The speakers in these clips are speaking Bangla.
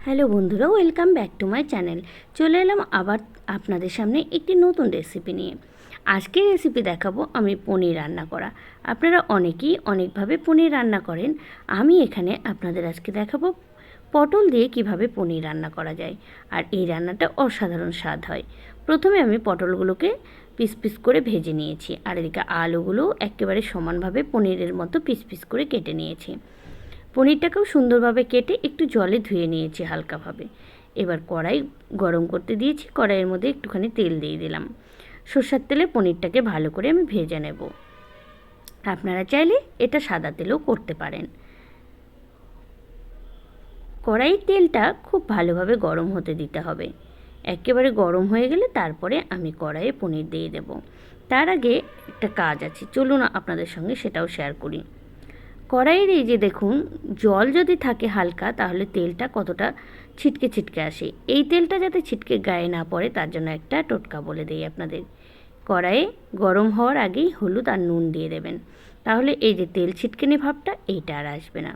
হ্যালো বন্ধুরা, welcome back to my channel. চলে এলাম আবার আপনাদের সামনে একটি নতুন রেসিপি নিয়ে। আজকের রেসিপি দেখাবো আমি পনির রান্না করা। আপনারা অনেকেই অনেকভাবে পনির রান্না করেন। আমি এখানে আপনাদের আজকে দেখাবো পটল দিয়ে কিভাবে পনির রান্না করা যায়। আর এই রান্নাটা অসাধারণ স্বাদ হয়। প্রথমে আমি পটলগুলোকে পিস পিস করে ভেজে নিয়েছি, আর এদিকে আলুগুলো একেবারে সমানভাবে পনিরের মতো পিস পিস করে কেটে নিয়েছি। পনিরটাকেও সুন্দরভাবে কেটে একটু জলে ধুয়ে নিয়েছি হালকাভাবে। এবার কড়াই গরম করতে দিয়েছি, কড়াইয়ের মধ্যে একটুখানি তেল দিয়ে দিলাম। সর্ষের তেলে পনিরটাকে ভালো করে আমি ভেজে নেব। আপনারা চাইলে এটা সাদা তেলেও করতে পারেন। কড়াইয়ের তেলটা খুব ভালোভাবে গরম হতে দিতে হবে। একেবারে গরম হয়ে গেলে তারপরে আমি কড়াইয়ে পনির দিয়ে দেব। তার আগে একটা কাজ আছে, চলুন আপনাদের সঙ্গে সেটাও শেয়ার করি। কড়াইয়ের এই যে দেখুন, জল যদি থাকে হালকা তাহলে তেলটা কতটা ছিটকে ছিটকে আসে। এই তেলটা যাতে ছিটকে গায়ে না পড়ে তার জন্য একটা টোটকা বলে দিই আপনাদের। কড়াইয়ে গরম হওয়ার আগেই হলুদ আর নুন দিয়ে দেবেন, তাহলে এই যে তেল ছিটকেনি ভাবটা এইটা আর আসবে না।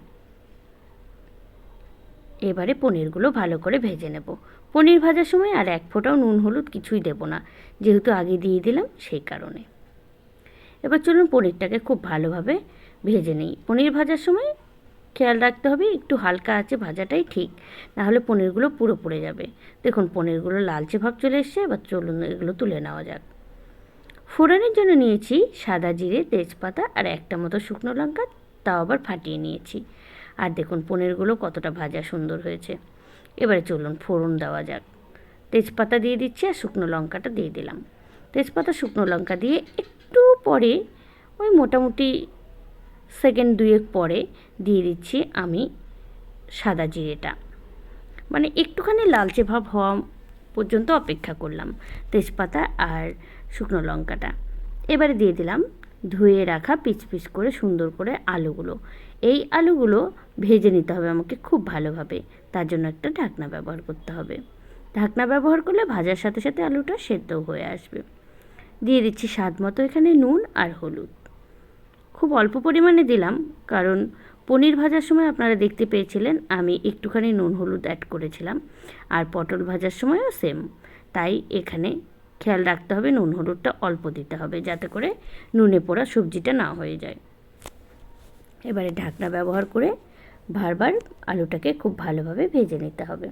এবারে পনিরগুলো ভালো করে ভেজে নেব। পনির ভাজার সময় আর এক ফোঁটাও নুন হলুদ কিছুই দেব না, যেহেতু আগে দিয়ে দিলাম সেই কারণে। এবার চলুন পনিরটাকে খুব ভালোভাবে ভেজে নিই। পনির ভাজার সময় খেয়াল রাখতে হবে একটু হালকা আঁচে ভাজাটাই ঠিক, নাহলে পনিরগুলো পুরো পুড়ে যাবে। দেখুন পনিরগুলো লালচে ভাব চলে এসছে। এবার চলুন এগুলো তুলে নেওয়া যাক। ফোড়নের জন্য নিয়েছি সাদা জিরে, তেজপাতা আর একটা মতো শুকনো লঙ্কা, তাও আবার ফাটিয়ে নিয়েছি। আর দেখুন পনিরগুলো কতটা ভাজা সুন্দর হয়েছে। এবারে চলুন ফোড়ন দেওয়া যাক। তেজপাতা দিয়ে দিচ্ছি আর শুকনো লঙ্কাটা দিয়ে দিলাম। তেজপাতা শুকনো লঙ্কা দিয়ে একটু পরে, ওই মোটামুটি সেকেন্ড দুয়েক পরে দিয়ে দিচ্ছি আমি সাদা জিরেটা। মানে একটুখানি লালচে ভাব হওয়া পর্যন্ত অপেক্ষা করলাম তেজপাতা আর শুকনো লঙ্কাটা। এবারে দিয়ে দিলাম ধুয়ে রাখা পিচ পিচ করে সুন্দর করে আলুগুলো। এই আলুগুলো ভেজে নিতে হবে আমাকে খুব ভালোভাবে, তার জন্য একটা ঢাকনা ব্যবহার করতে হবে। ঢাকনা ব্যবহার করলে ভাজার সাথে সাথে আলুটা সেদ্ধও হয়ে আসবে। দিয়ে দিচ্ছি স্বাদ মতো এখানে নুন আর হলুদ। খুব অল্প পরিমাণে দিলাম, কারণ পনির ভাজার সময় আপনারা দেখতে পেয়েছিলেন আমি একটুখানি নুন হলুদ অ্যাড করেছিলাম, আর পটল ভাজার সময়ও সেম। তাই এখানে খেয়াল রাখতে হবে নুন হলুদটা অল্প দিতে হবে, যাতে করে নুনে পোড়া সবজিটা না হয়ে যায়। এবারে ঢাকনা ব্যবহার করে বারবার আলুটাকে খুব ভালোভাবে ভেজে নিতে হবে।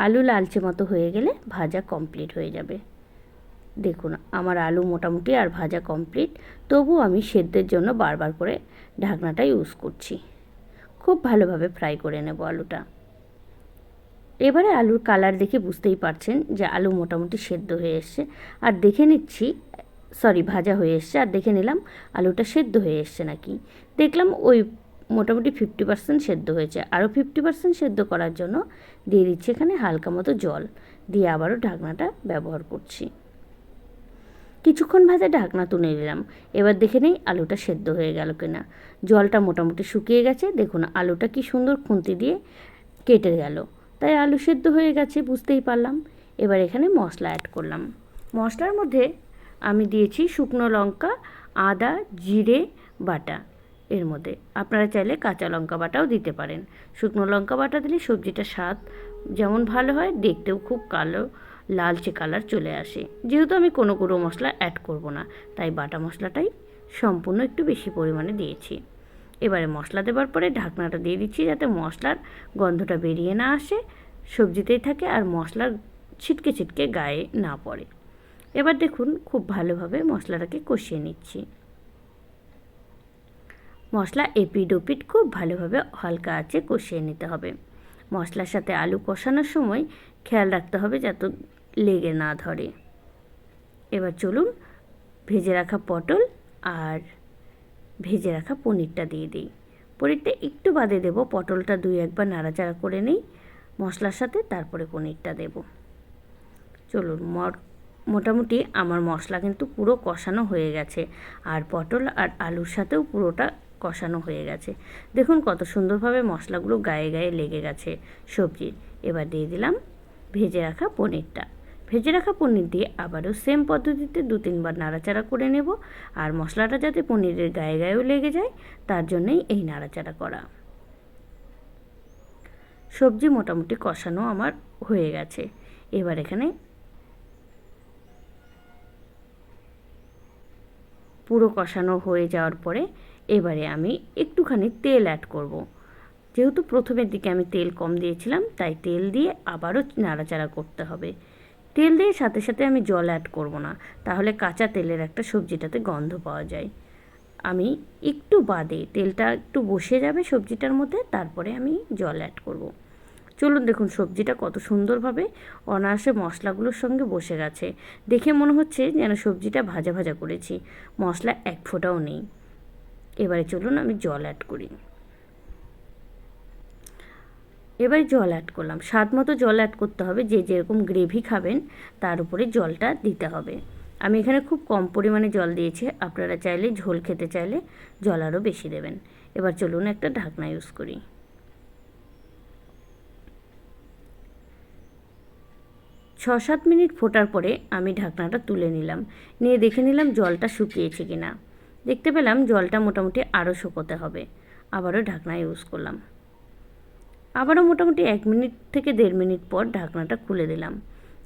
আলু লালচে মতো হয়ে গেলে ভাজা কমপ্লিট হয়ে যাবে। দেখুন আমার আলু মোটামুটি আর ভাজা কমপ্লিট, তবু আমি সেদ্ধের জন্য বারবার করে ঢাকনাটা ইউজ করছি। খুব ভালোভাবে ফ্রাই করে নেব আলুটা। এবারে আলুর কালার দেখে বুঝতেই পারছেন যে আলু মোটামুটি সেদ্ধ হয়ে এসছে। আর দেখে নিচ্ছি, ভাজা হয়ে এসছে, আর দেখে নিলাম আলুটা সেদ্ধ হয়ে এসছে নাকি। দেখলাম ওই মোটামুটি 50% সেদ্ধ হয়েছে। আরও 50% সেদ্ধ করার জন্য দিয়ে দিচ্ছি এখানে হালকা মতো জল, দিয়ে আবারও ঢাকনাটা ব্যবহার করছি। কিছুক্ষণ ভাজা ঢাকনা তুলে নিলাম। এবার দেখে নেই আলুটা সেদ্ধ হয়ে গেল কিনা। জলটা মোটামুটি শুকিয়ে গেছে। দেখুন আলুটা কি সুন্দর খুন্তি দিয়ে কেটে গেল, তাই আলু সেদ্ধ হয়ে গেছে বুঝতেই পারলাম। এবার এখানে মশলা অ্যাড করলাম। মশলার মধ্যে আমি দিয়েছি শুকনো লঙ্কা, আদা, জিরে বাটা। এর মধ্যে আপনারা চাইলে কাঁচা লঙ্কা বাটাও দিতে পারেন। শুকনো লঙ্কা বাটা দিলে সবজিটার স্বাদ যেমন ভালো হয়, দেখতেও খুব কালো লালচে কালার চলে আসে। যেহেতু আমি কোনো গুঁড়ো মশলা অ্যাড করব না, তাই বাটা মশলাটাই সম্পূর্ণ একটু বেশি পরিমাণে দিয়েছি। এবারে মশলা দেওয়ার পরে ঢাকনাটা দিয়ে দিচ্ছি, যাতে মশলার গন্ধটা বেরিয়ে না আসে, সবজিতেই থাকে আর মশলার ছিটকে ছিটকে গায়ে না পড়ে। এবার দেখুন খুব ভালোভাবে মশলাটাকে কষিয়ে নিচ্ছি। মশলা এপিড ওপিড খুব ভালোভাবে হালকা আঁচে কষিয়ে নিতে হবে। মশলার সাথে আলু কষানোর সময় খেয়াল রাখতে হবে যাতে লেগে না ধরে। এবার চলুন ভেজে রাখা পটল আর ভেজে রাখা পনিরটা দিয়ে দিই। পনিরটা একটু বাদে দেব, পটলটা দুই একবার নাড়াচাড়া করে নিই মশলার সাথে, তারপরে পনিরটা দেব। চলুন মোটামুটি আমার মশলা কিন্তু পুরো কষানো হয়ে গেছে, আর পটল আর আলুর সাথেও পুরোটা কষানো হয়ে গেছে। দেখুন কত সুন্দরভাবে মশলাগুলো গায়ে গায়ে লেগে গেছে সবজির। এবার দিয়ে দিলাম ভেজে রাখা পনিরটা। ভেজে রাখা পনির দিয়ে আবারও সেম পদ্ধতিতে 2-3 বার নাড়াচাড়া করে নেব। আর মশলাটা যাতে পনিরের গায়ে গায়েও লেগে যায়, তার জন্যই এই নাড়াচাড়া করা। সবজি মোটামুটি কষানো আমার হয়ে গেছে। এবার এখানে পুরো কষানো হয়ে যাওয়ার পরে এবারে আমি একটুখানি তেল অ্যাড করব। যেহেতু প্রথমের দিকে আমি তেল কম দিয়েছিলাম, তাই তেল দিয়ে আবারও নাড়াচাড়া করতে হবে। তেল দিয়ে সাথে সাথে আমি জল অ্যাড করব না, তাহলে কাঁচা তেলের একটা সবজিটাতে গন্ধ পাওয়া যায়। আমি একটু বাদে তেলটা একটু বসে যাবে সবজিটার মধ্যে, তারপরে আমি জল অ্যাড করব। চলুন দেখুন সবজিটা কত সুন্দরভাবে অনায়াসে মশলাগুলোর সঙ্গে বসে গেছে। দেখে মনে হচ্ছে যেন সবজিটা ভাজা ভাজা করেছি, মশলা এক ফোঁটাও নেই। এবারে চলুন আমি জল অ্যাড করি। এবারে জল অ্যাড করলাম, স্বাদ মতো জল অ্যাড করতে হবে। যে যেরকম গ্রেভি খাবেন তার উপরে জলটা দিতে হবে। আমি এখানে খুব কম পরিমাণে জল দিয়েছি, আপনারা চাইলে ঝোল খেতে চাইলে জল আরও বেশি দেবেন। এবার চলুন একটা ঢাকনা ইউজ করি। 6-7 মিনিট ফোটার পরে আমি ঢাকনাটা তুলে নিলাম, নিয়ে দেখে নিলাম জলটা শুকিয়েছে কিনা। দেখতে পেলাম জলটা মোটামুটি আরও শুকোতে হবে। আবারও ঢাকনা ইউজ করলাম। আবারও মোটামুটি 1 মিনিট থেকে 1.5 মিনিট পর ঢাকনাটা খুলে দিলাম,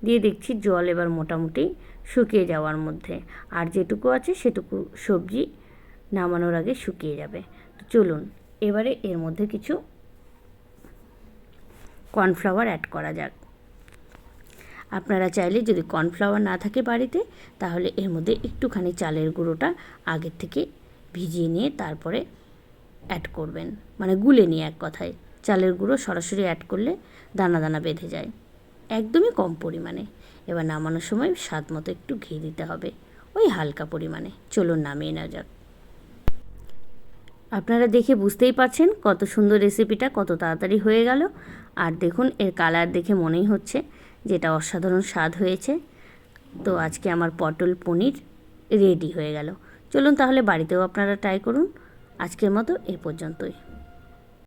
দিয়ে দেখছি জল এবার মোটামুটি শুকিয়ে যাওয়ার মধ্যে। আর যেটুকু আছে সেটুকু সবজি নামানোর আগে শুকিয়ে যাবে। তো চলুন এবারে এর মধ্যে কিছু কর্নফ্লাওয়ার অ্যাড করা যাক। আপনারা চাইলে যদি কর্নফ্লাওয়ার না থাকে বাড়িতে, তাহলে এর মধ্যে একটুখানি চালের গুঁড়োটা আগের থেকে ভিজিয়ে নিয়ে তারপরে অ্যাড করবেন, মানে গুলে নিয়ে এক কথায়। চালের গুঁড়ো সরাসরি অ্যাড করলে দানা দানা বেঁধে যায়। একদমই কম পরিমাণে। এবার নামানোর সময় স্বাদ মতো একটু ঘি দিতে হবে, ওই হালকা পরিমাণে। চলুন নামিয়ে নেওয়া যাক। আপনারা দেখে বুঝতেই পারছেন কত সুন্দর রেসিপিটা কত তাড়াতাড়ি হয়ে গেল। আর দেখুন এর কালার দেখে মনেই হচ্ছে যেটা অসাধারণ স্বাদ হয়েছে। তো আজকে আমার পটল পনির রেডি হয়ে গেল। চলুন তাহলে বাড়িতেও আপনারা ট্রাই করুন। আজকের মতো এ পর্যন্তই।